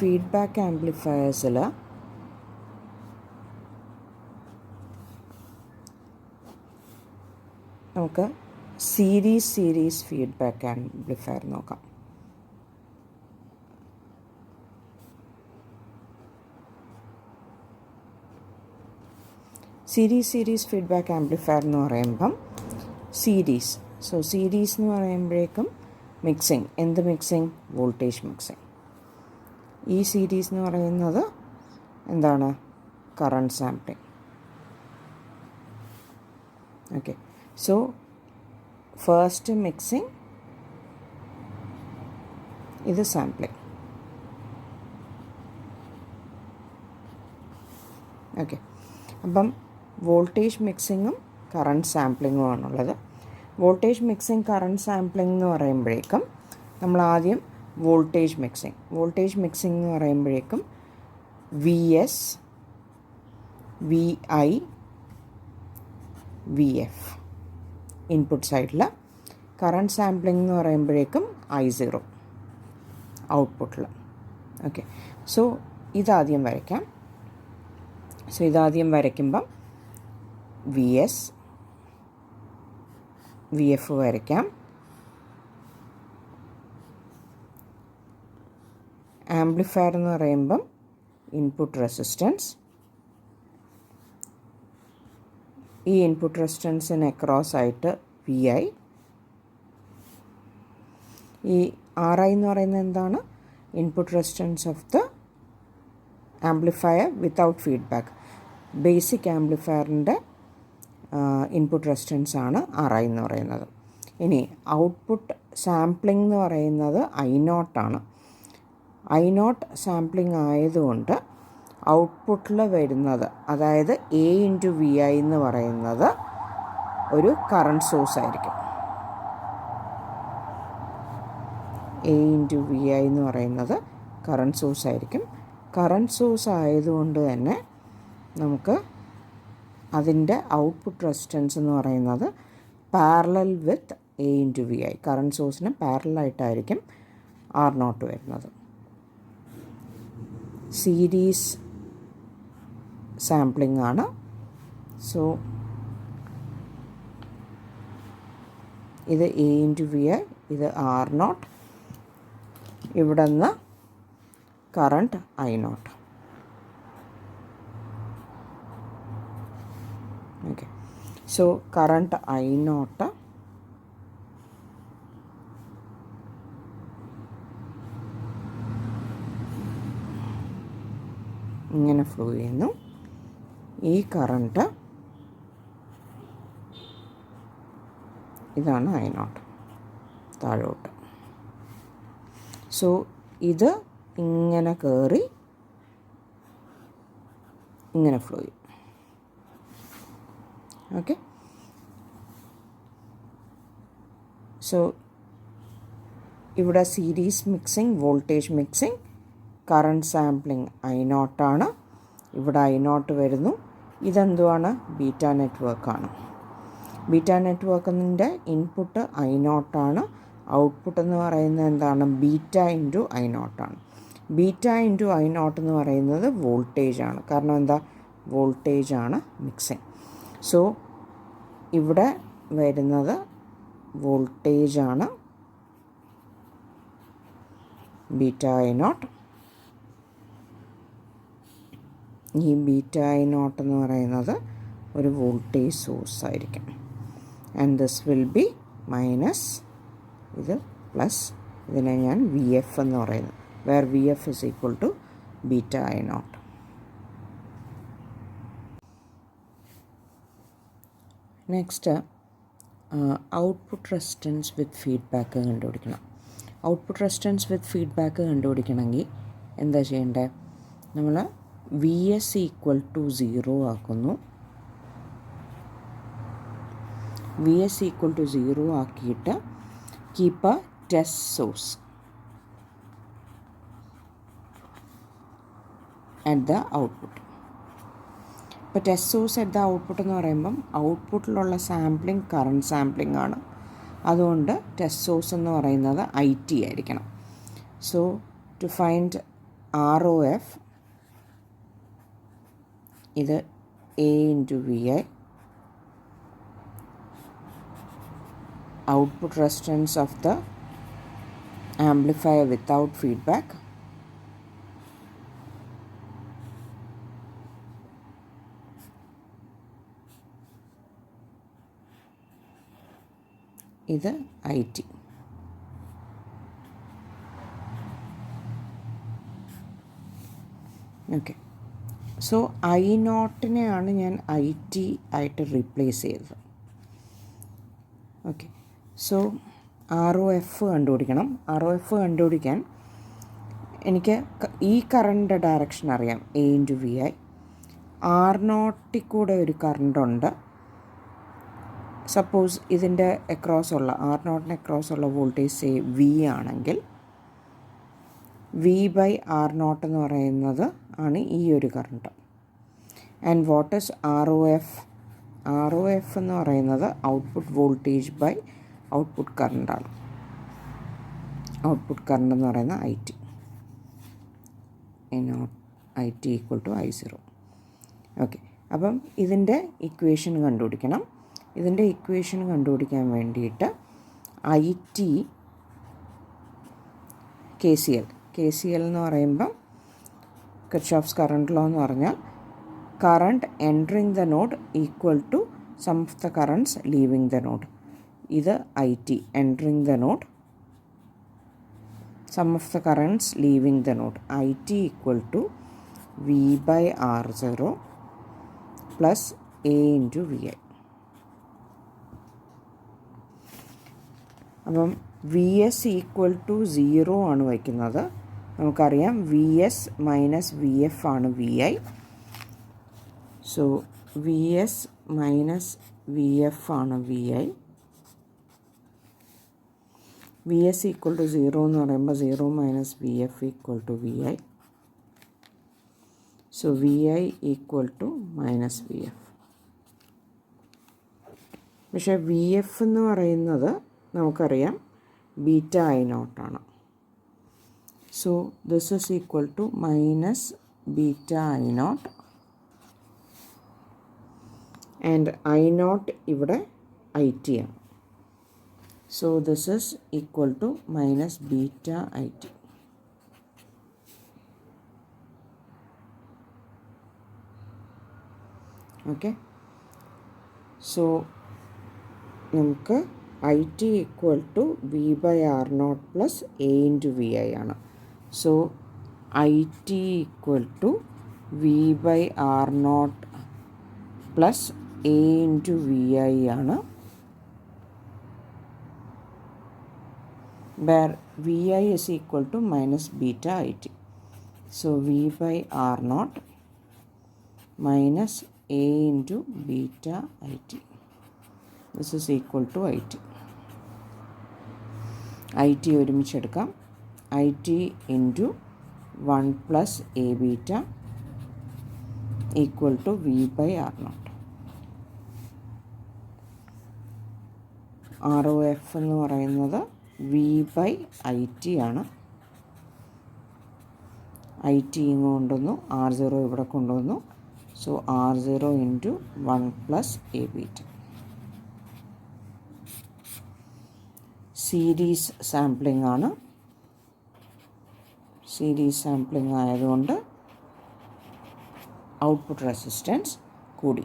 Feedback ആംപ്ലിഫയേഴ്സിൽ നമുക്ക് series feedback amplifier നോക്കാം. Series feedback amplifier എന്ന് പറയുമ്പം സീരീസ് എന്ന് പറയുമ്പോഴേക്കും മിക്സിങ്, എന്ത് മിക്സിങ്? Voltage mixing. ഈ സീരീസ് എന്ന് പറയുന്നത് എന്താണ്? Current sampling. Okay, so first mixing, ഇത് സാമ്പിളിങ്. ഓക്കെ, അപ്പം വോൾട്ടേജ് മിക്സിങ്ങും കറണ്ട് സാമ്പിളിങ്ങും ആണുള്ളത്. വോൾട്ടേജ് മിക്സിങ്, കറണ്ട് സാമ്പിളിംഗ് എന്ന് പറയുമ്പോഴേക്കും നമ്മൾ ആദ്യം വോൾട്ടേജ് മിക്സിംഗ് എന്ന് പറയുമ്പോഴേക്കും VS, VI, VF ഇൻപുട്ട് സൈഡിൽ. കറണ്ട് സാമ്പിളിംഗ് എന്ന് പറയുമ്പോഴേക്കും I0 ഔട്ട്പുട്ടിൽ. ഓക്കെ, സോ ഇതാദ്യം വരയ്ക്കാം. ഇതാദ്യം വരയ്ക്കുമ്പം VS, VF വരയ്ക്കാം. ആംപ്ലിഫയർ എന്ന് പറയുമ്പം ഇൻപുട്ട് റെസിസ്റ്റൻസ്, ഈ ഇൻപുട്ട് റെസിസ്റ്റൻസിന് അക്രോസ് ആയിട്ട് VI. ഈ RI എന്ന് പറയുന്നത് എന്താണ്? Input resistance of the amplifier without feedback. Basic ആംപ്ലിഫയറിൻ്റെ ഇൻപുട്ട് റെസിസ്റ്റൻസ് ആണ് RI എന്ന് പറയുന്നത്. ഇനി ഔട്ട്പുട്ട് സാമ്പിളിംഗ് എന്ന് പറയുന്നത് I0 ആണ്. I0 സാമ്പിളിംഗ് ആയതുകൊണ്ട് ഔട്ട്പുട്ടിൽ വരുന്നത്, അതായത് A×VI എന്ന് പറയുന്നത് ഒരു കറണ്ട് സോഴ്സ് ആയിരിക്കും. A×VI എന്ന് പറയുന്നത് കറണ്ട് സോഴ്സ് ആയിരിക്കും. കറണ്ട് സോഴ്സ് ആയതുകൊണ്ട് തന്നെ നമുക്ക് അതിൻ്റെ ഔട്ട്പുട്ട് റെസിസ്റ്റൻസ് എന്ന് പറയുന്നത് പാരലൽ വിത്ത് A×VI. കറണ്ട് സോഴ്സിന് പാരലായിട്ടായിരിക്കും R0 വരുന്നത്. സീരീസ് സാമ്പിളിംഗ് ആണ്. സോ ഇത് A×VI, ഇത് R0, ഇവിടെ നിന്ന് current I0. Okay, so current I0 ഇങ്ങനെ ഫ്ലോ ചെയ്യുന്നു. ഈ കറണ്ട്, ഇതാണ് I0 താഴോട്ട്. സോ ഇത് ഇങ്ങനെ കയറി ഇങ്ങനെ ഫ്ലോ ചെയ്യും. ഓക്കെ, സോ ഇവിടെ series mixing, voltage mixing, current sampling I0 ആണ്. ഇവിടെ I0 വരുന്നു. ഇതെന്തുവാണ്? ബീറ്റ നെറ്റ്വർക്കാണ്. ബീറ്റ നെറ്റ്വർക്കിൻ്റെ ഇൻപുട്ട് I0 ആണ്. ഔട്ട്പുട്ട് എന്ന് പറയുന്നത് എന്താണ്? β×I0 ആണ്. β×I0 എന്ന് പറയുന്നത് വോൾട്ടേജാണ്. കാരണം എന്താ? വോൾട്ടേജാണ് മിക്സിങ്. സോ ഇവിടെ വരുന്നത് വോൾട്ടേജാണ് βI0. ഈ βI0 എന്ന് പറയുന്നത് ഒരു വോൾട്ടേജ് സോഴ്സ് ആയിരിക്കും. And this will be minus, ഇത് പ്ലസ്, ഇതിനെ ഞാൻ VF എന്ന് പറയുന്നു. Where VF is equal to βI0. Next output resistance with feedback കണ്ടുപിടിക്കണം. ഔട്ട്പുട്ട് റെസിസ്റ്റൻസ് വിത്ത് ഫീഡ്ബാക്ക് കണ്ടുപിടിക്കണമെങ്കിൽ എന്താ ചെയ്യേണ്ടത്? നമ്മൾ VS ഈക്വൽ ടു 0 ആക്കുന്നു. VS ഈക്വൽ ടു 0 ആക്കിയിട്ട് keep a test source at the output. ഇപ്പോൾ test source at the output എന്ന് പറയുമ്പം ഔട്ട്പുട്ടിലുള്ള സാമ്പിളിംഗ് കറണ്ട് സാമ്പിളിംഗ് ആണ്. അതുകൊണ്ട് ടെസ്റ്റ് സോഴ്സ് എന്ന് പറയുന്നത് IT ആയിരിക്കണം. സോ ടു ഫൈൻഡ് ROF ഇത് A into VI, output resistance of the amplifier without feedback, ഇത് IT. ഓക്കെ, സോ I0-നെയാണ് ഞാൻ IT ആയിട്ട് റീപ്ലേസ് ചെയ്തത്. ഓക്കെ, സോ ROF കണ്ടുപിടിക്കണം. ROF കണ്ടുപിടിക്കാൻ എനിക്ക് ഈ കറണ്ട് ഡയറക്ഷൻ അറിയാം, A into VI. R0 കൂടെ ഒരു കറണ്ടുണ്ട്. സപ്പോസ് ഇതിൻ്റെ അക്രോസ് ഉള്ള R0-ന് അക്രോസ് ഉള്ള വോൾട്ടേജ് V ആണെങ്കിൽ V/R0 എന്ന് പറയുന്നത് ആണ് ഈ ഒരു current. And what is ROF? ROF എന്ന് പറയുന്നത് ഔട്ട്പുട്ട് വോൾട്ടേജ് ബൈ ഔട്ട്പുട്ട് കറണ്ടാണ്. ഔട്ട്പുട്ട് കറണ്ട് എന്ന് പറയുന്നത് IT. IT = I0. ഓക്കെ, അപ്പം ഇതിൻ്റെ ഇക്വേഷൻ കണ്ടുപിടിക്കണം. ഇതിൻ്റെ ഇക്വേഷൻ കണ്ടുപിടിക്കാൻ വേണ്ടിയിട്ട് IT KCL എന്ന് പറയുമ്പം കിർച്ചോഫ്സ് കറണ്ട് ലോ എന്ന് പറഞ്ഞാൽ current entering the node equal to sum of the currents leaving the node. ഇത് IT entering the node, sum of the currents leaving the node. IT = V/R0 plus A into VI. അപ്പം VS = 0 ആണ് വയ്ക്കുന്നത്. നമുക്കറിയാം VS - VF ആണ് VI. So VS - VF ആണ് VI. VS = 0 എന്ന് പറയുമ്പോൾ 0 - VF = VI. So VI = -VF. പക്ഷേ VF എന്ന് പറയുന്നത് നമുക്കറിയാം βI0 ആണ്. So this is equal to -βI0 and I0 ഇവിടെ IT ആണ്. So this is equal to -βIT. Okay, so നമുക്ക് IT = V/R0 plus A into VI ആണ്. So IT = V/R0 plus A into VI ആണ്. where VI is equal to -βIT. So V/R0 minus A into βIT. This is equal to IT. IT ഒരുമിച്ചെടുക്കാം. IT into 1 plus A beta equal to V/R0. ROF എന്ന് പറയുന്നത് V/IT ആണ്. IT ഇങ്ങ് കൊണ്ടുവന്നു, R0 ഇവിടെ കൊണ്ടുവന്നു. So R0 into 1 plus A beta. Series sampling ആണ്. Series sampling ആയതുകൊണ്ട് output resistance കൂടി.